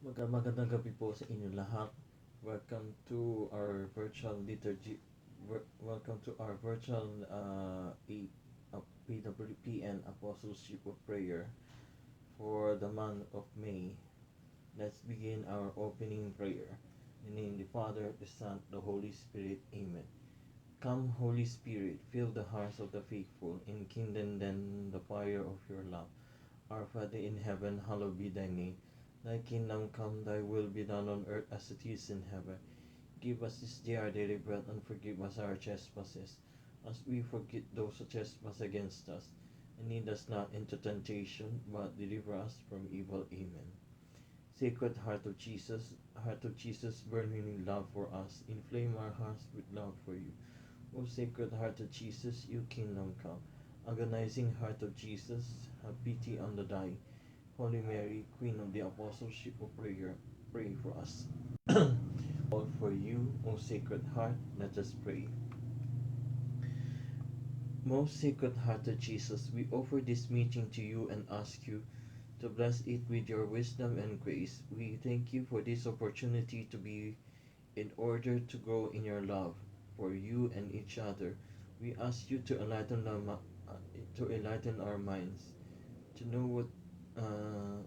Magandang gabi po sa inyo lahat. Welcome to our virtual liturgy. Welcome to our virtual PWPN Apostleship of Prayer for the month of May. Let's begin our opening prayer. In the name of the Father, the Son, the Holy Spirit. Amen. Come, Holy Spirit, fill the hearts of the faithful, and kindle them the fire of your love. Our Father in heaven, hallowed be thy name. Thy kingdom come, thy will be done on earth as it is in heaven. Give us this day our daily bread, and forgive us our trespasses, as we forgive those who trespass against us. And lead us not into temptation, but deliver us from evil. Amen. Sacred Heart of Jesus, burning in love for us, inflame our hearts with love for you. O Sacred Heart of Jesus, you kingdom come. Agonizing Heart of Jesus, have pity on the dying. Holy Mary, Queen of the Apostleship of Prayer, pray for us. All for you, O Sacred Heart, let us pray. Most Sacred Heart of Jesus, we offer this meeting to you and ask you to bless it with your wisdom and grace. We thank you for this opportunity to be in order to grow in your love for you and each other. We ask you to enlighten our minds, to know what uh,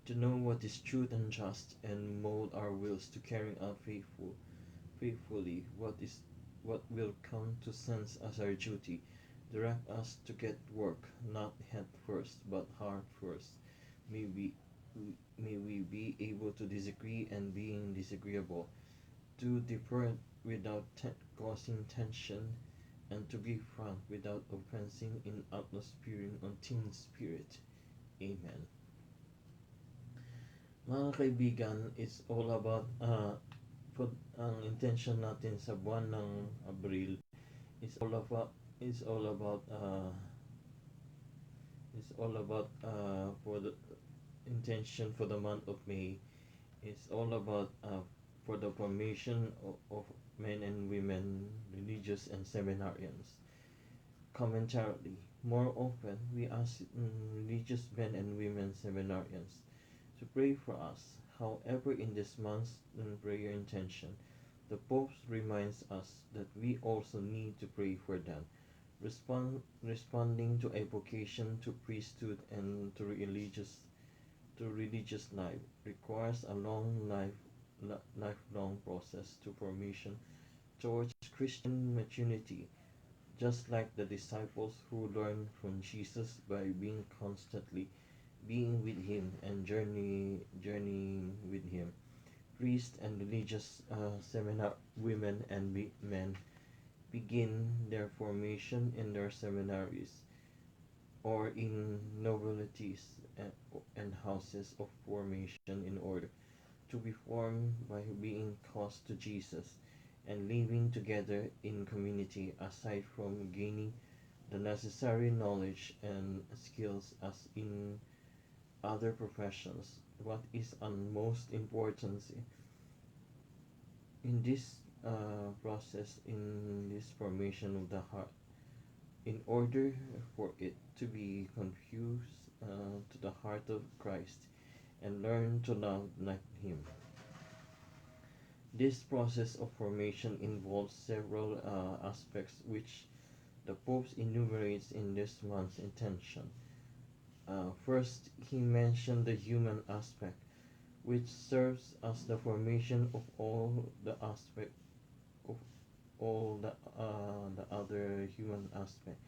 to know what is truth and just, and mold our wills to carry out faithfully what will come to sense as our duty. Direct us to get work, not head first, but heart first. May we, may we be able to disagree and being disagreeable, to differ without causing tension, and to be frank without offensing in atmosphere on team spirit. Amen. Mga kaibigan, it's all about ang intention natin sa buwan ng Abril is all about for the intention for the month of May. It's all about for the formation of men and women, religious and seminarians. Commentarily, more often we ask religious men and women seminarians to pray for us. However, in this month's prayer intention, the Pope reminds us that we also need to pray for them. Responding to a vocation to priesthood and to religious life requires a lifelong process to formation towards Christian maturity, just like the disciples who learned from Jesus by being constantly being with him and journeying with him. Priests and religious seminar women and men begin their formation in their seminaries or in nobilities and houses of formation in order to be formed by being caused to Jesus and living together in community aside from gaining the necessary knowledge and skills as in other professions. What is most important in this process, in this formation of the heart, in order for it to be confused to the heart of Christ and learn to love like him. This process of formation involves several aspects which the Pope enumerates in this month's intention. First, he mentioned the human aspect, which serves as the formation of all the aspect of all the other human aspect.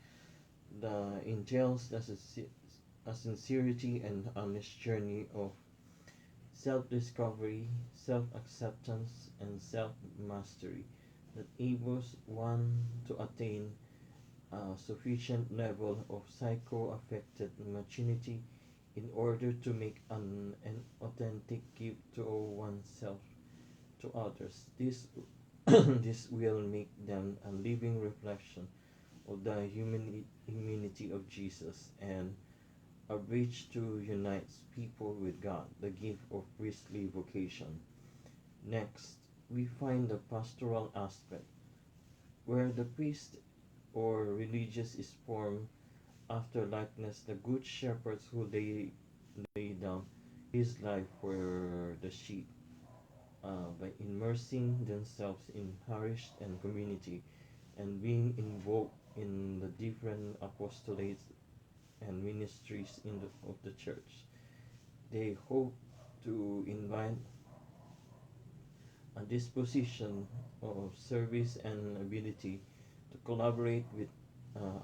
The entails a sincerity and honest journey of self-discovery, self-acceptance, and self-mastery that enables one to attain a sufficient level of psycho-affected maturity in order to make an authentic gift to oneself to others. This this will make them a living reflection of the humanity of Jesus and a bridge to unite people with God, the gift of priestly vocation. Next, we find the pastoral aspect, where the priest or religious is formed after likeness the good shepherds who lay down his life for the sheep by immersing themselves in parish and community and being involved in the different apostolates and ministries of the church. They hope to invite a disposition of service and ability to collaborate with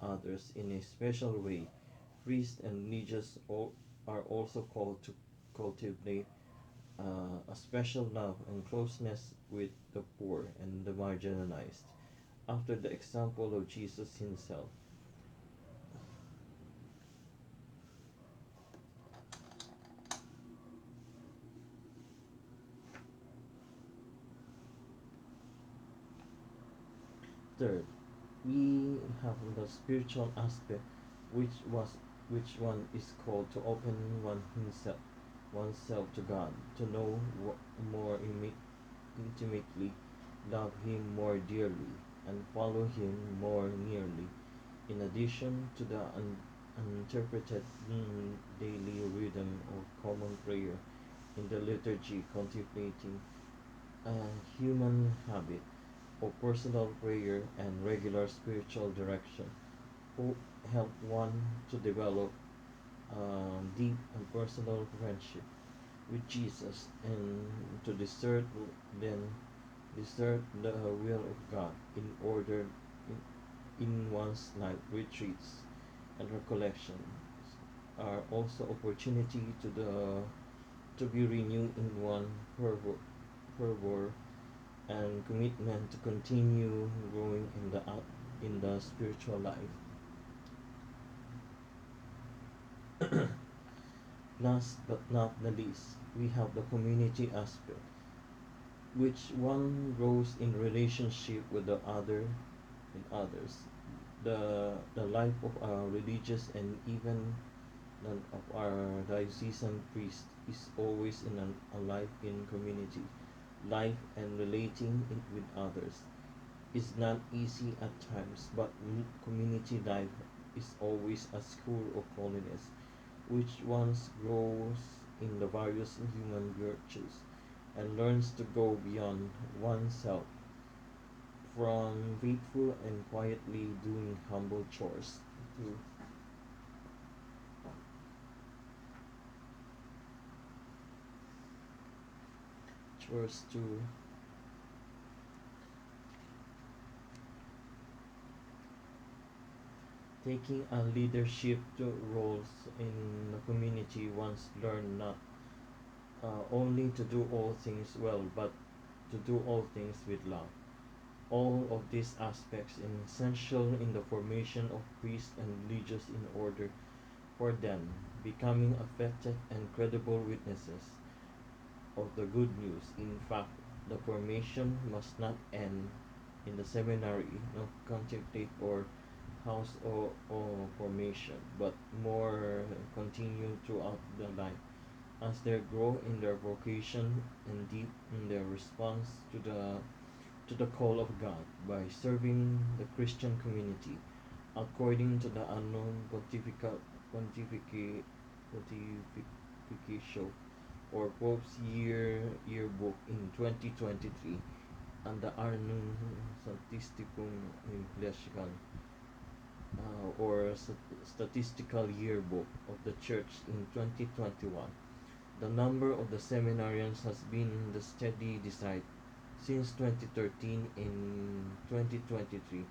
others in a special way. Priests and religious are also called to cultivate a special love and closeness with the poor and the marginalized, after the example of Jesus himself. Third, we have the spiritual aspect, which was which one is called to open oneself to God, to know more intimately, love Him more dearly, and follow Him more nearly. In addition to the interpreted daily rhythm of common prayer in the liturgy, contemplating a human habit of personal prayer and regular spiritual direction who help one to develop deep and personal friendship with Jesus and to then discern the will of God in order in one's life. Retreats and recollections are also opportunity to be renewed in one fervor and commitment to continue growing in the spiritual life. Last but not the least, we have the community aspect, which one grows in relationship with others. The life of our religious and even none of our diocesan priests is always a life in community. Life and relating it with others is not easy at times, but community life is always a school of holiness, which once grows in the various human virtues and learns to go beyond oneself, from faithful and quietly doing humble to chores to taking a leadership roles in the community. Once learn not only to do all things well, but to do all things with love. All of these aspects are essential in the formation of priests and religious in order for them becoming effective and credible witnesses of the good news. In fact, the formation must not end in the seminary, no contemplate or house or formation, but more continue throughout the life as they grow in their vocation and deep in their response to the call of God by serving the Christian community according to the unknown pontification or Pope's yearbook in 2023 and the Annum Statisticum Ecclesiae or statistical yearbook of the church in 2021. The number of the seminarians has been the steady decline since 2013. In 2023,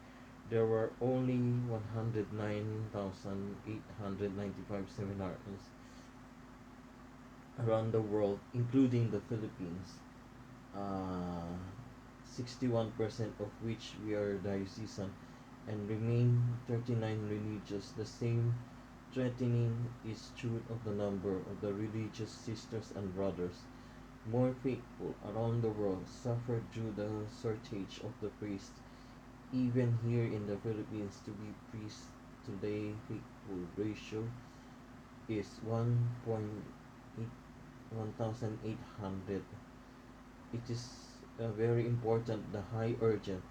there were only 109,895 seminarians around the world, including the Philippines, uh, 61% of which we are diocesan, and remain 39 religious. The same threatening is true of the number of the religious sisters and brothers more faithful around the world suffer due the shortage of the priest. Even here in the Philippines, to be priest today faithful ratio is 1,800. It is very important, the high urgent.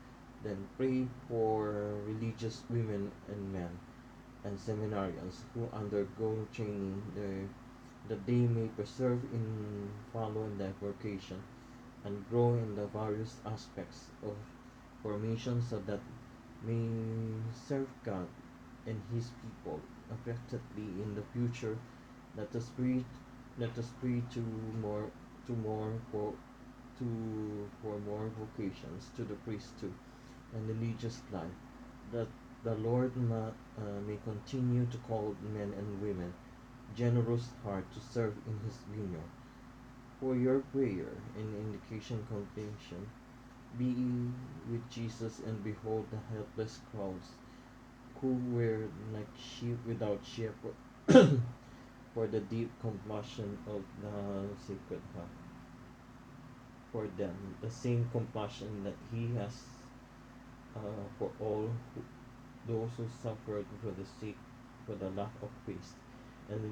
Then pray for religious women and men and seminarians who undergo training that they may persevere in following their vocation and grow in the various aspects of formation so that may serve God and His people effectively in the future. Let us pray. Let us pray more, to more for more vocations to the priesthood and religious life, that the Lord may continue to call men and women generous heart to serve in His vineyard. For your prayer and indication contention, be with Jesus and behold the helpless crowds who were like sheep without shepherd, for the deep compassion of the Sacred Heart. For them, the same compassion that He has for all those who suffered for the sake, for the lack of faith and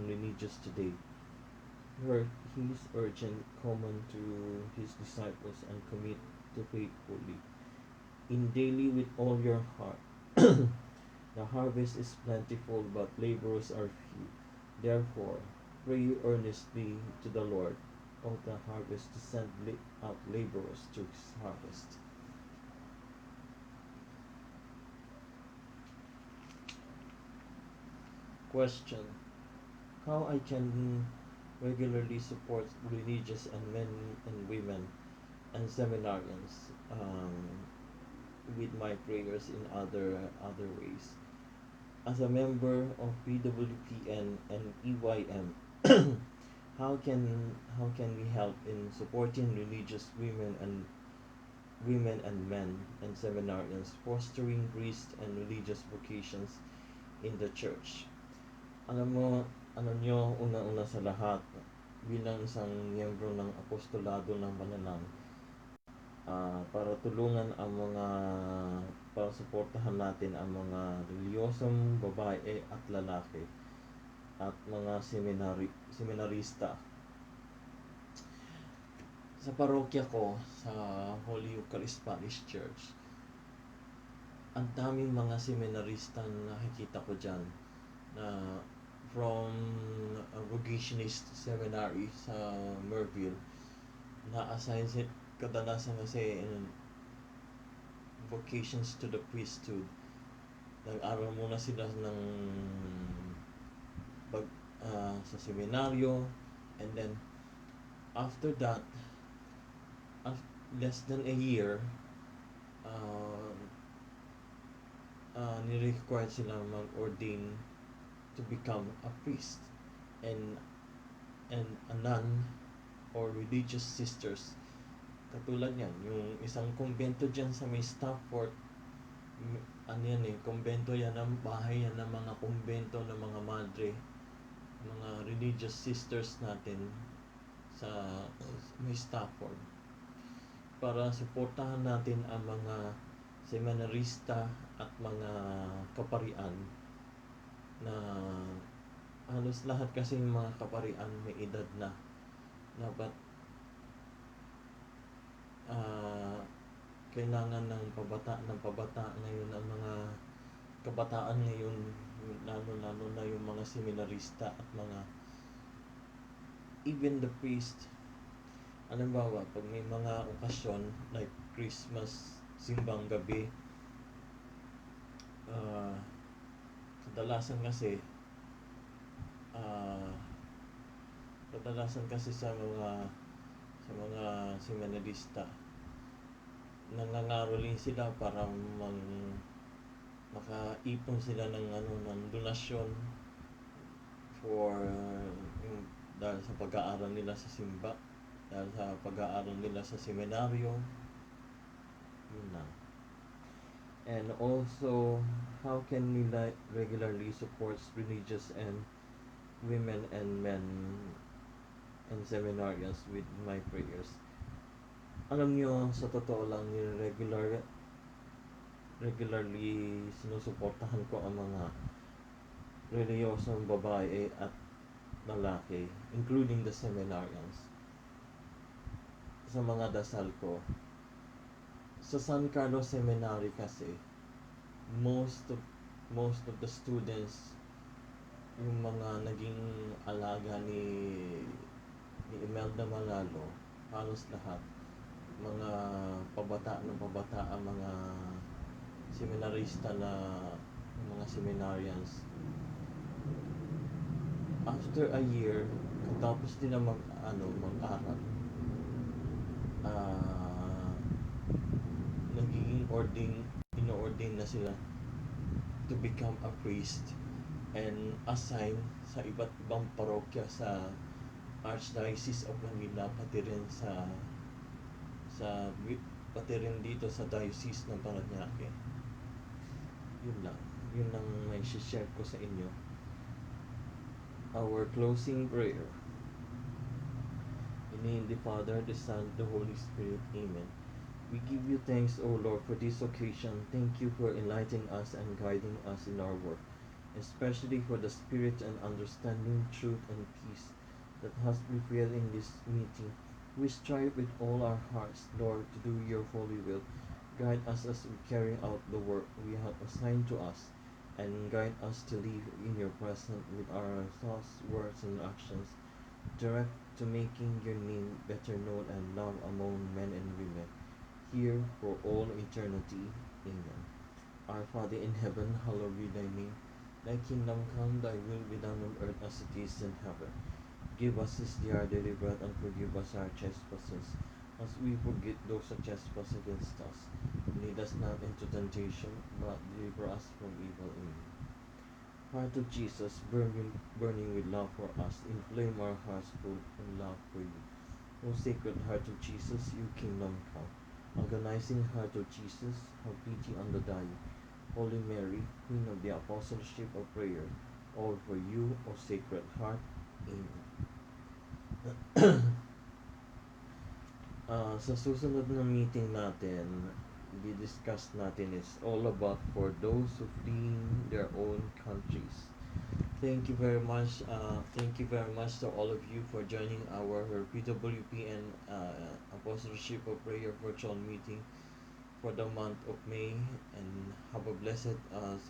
religious today. Where He is urgent, common to His disciples and commit to faithfully in daily with all your heart. The harvest is plentiful, but laborers are few. Therefore, pray earnestly to the Lord of the harvest to send out laborers to His harvest. Question: how I can regularly support religious and men and women and seminarians with my prayers in other ways. As a member of PWPN and EYM, how can we help in supporting religious women and men and seminarians, fostering priest and religious vocations in the church? Alam mo, una-una sa lahat, bilang isang miyembro ng apostolado ng Mananang, para tulungan ang para suportahan natin ang mga reliyosong babae at lalaki at mga seminarista. Sa parokya ko, sa Holy Eucharist Parish Church, ang daming mga seminarista na nakikita ko dyan na from a vocationist seminary sa Merville, na-assign kadalasan kasi in vocations to the priesthood. Nag-aral muna sila ng sa seminaryo, and then after that, less than a year, ni-require sila mag-ordain to become a priest and a nun or religious sisters. Katulad yan, yung isang kumbento dyan sa may Stafford, kumbento yan, bahay yan ng mga kumbento ng mga madre, mga religious sisters natin sa may Stafford, para suportahan natin ang mga seminarista at mga kaparian na halos lahat kasi yung mga kaparian may edad na dapat kailangan ng pabata ngayon ang mga kabataan ngayon, lalo na yung mga seminarista at mga even the priest. Halimbawa, pag may mga okasyon like Christmas, simbang gabi, kadalasan kasi sa mga seminarista, nangangaroling sila para makaipon sila ng donasyon for dahil sa pag-aaral nila sa simba, dahil sa pag-aaral nila sa seminaryo. Yun lang. And also, how can we regularly support religious and women and men and seminarians with my prayers? Alam nyo, sa totoo lang, regularly sinusuportahan ko ang mga reliyosong babae at lalaki, including the seminarians, sa mga dasal ko. Sa San Carlos Seminary kasi, most of the students yung mga naging alaga ni Imelda Malalo, halos lahat, mga pabata ng pabata, ang mga seminarista na mga seminarians, after a year, tapos din na mag-aral, ah nagiging ino-ordain na sila to become a priest and assign sa iba't ibang parokya sa Archdiocese of Manila, sa pati rin dito sa Diocese ng Parañaque. Yun lang. Yun lang may share ko sa inyo. Our closing prayer. In the name of the Father, the Son, the Holy Spirit. Amen. We give you thanks, O Lord, for this occasion. Thank you for enlightening us and guiding us in our work, especially for the spirit and understanding, truth, and peace that has prevailed in this meeting. We strive with all our hearts, Lord, to do your holy will. Guide us as we carry out the work we have assigned to us, and guide us to live in your presence with our thoughts, words, and actions, direct to making your name better known and loved among men and women, here for all eternity. Amen. Our Father in heaven, hallowed be thy name. Thy kingdom come, thy will be done on earth as it is in heaven. Give us this day our daily bread, and forgive us our trespasses, as we forgive those who trespass against us. Lead us not into temptation, but deliver us from evil. Amen. Heart of Jesus, burning with love for us, inflame our hearts full in love for you. O Sacred Heart of Jesus, you kingdom come. Agonizing Heart of Jesus, have pity on the dying. Holy Mary, Queen of the Apostleship of Prayer, all for you, O Sacred Heart. Amen. Sa susunod na meeting natin, i-discuss natin is all about for those who flee their own countries. Thank you very much. Thank you very much to all of you for joining our PWPN Apostleship of Prayer virtual meeting for the month of May. And have a blessed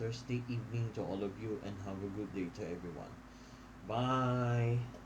Thursday evening to all of you, and have a good day to everyone. Bye.